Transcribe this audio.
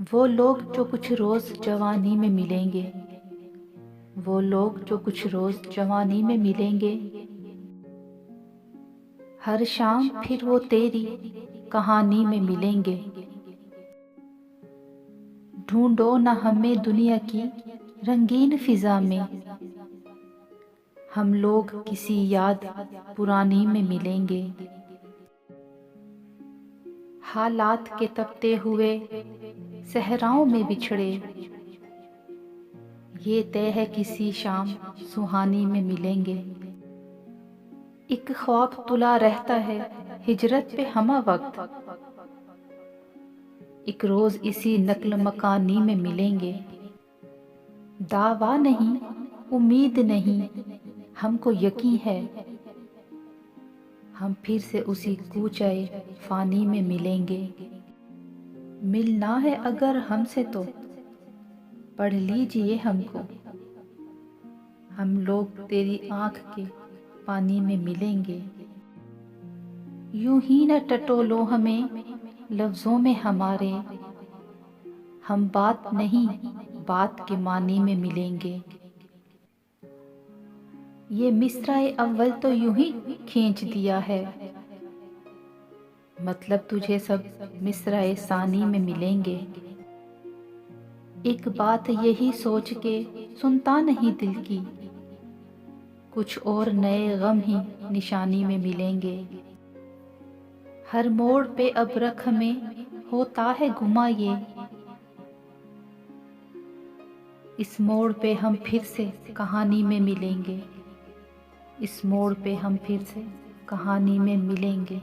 वो लोग जो कुछ रोज़ जवानी में मिलेंगे, वो लोग जो कुछ रोज़ जवानी में मिलेंगे, हर शाम फिर वो तेरी कहानी में मिलेंगे। ढूंढो न हमें दुनिया की रंगीन फिजा में, हम लोग किसी याद पुरानी में मिलेंगे। हालात के तपते हुए सहराओं में बिछड़े, ये तय है किसी शाम सुहानी में मिलेंगे। एक ख्वाब तुला रहता है हिजरत पे हमा वक्त, एक रोज इसी नक्ल मकानी में मिलेंगे। दावा नहीं, उम्मीद नहीं, हमको यकीन है, हम फिर से उसी कूचाए फानी में मिलेंगे। मिलना है अगर हमसे तो पढ़ लीजिए हमको, हम लोग तेरी आंख के पानी में मिलेंगे। यूं ही न टटोलो हमें लफ्जों में हमारे, हम बात नहीं बात के मानी में मिलेंगे। ये मिसराए अव्वल तो यूं ही खींच दिया है, मतलब तुझे सब मिसराए सानी में मिलेंगे। एक बात यही सोच के सुनता नहीं दिल की, कुछ और नए गम ही निशानी में मिलेंगे। हर मोड़ पे अब रख में होता है गुमा ये, इस मोड़ पे हम फिर से कहानी में मिलेंगे, इस मोड़ पे हम फिर से कहानी में मिलेंगे।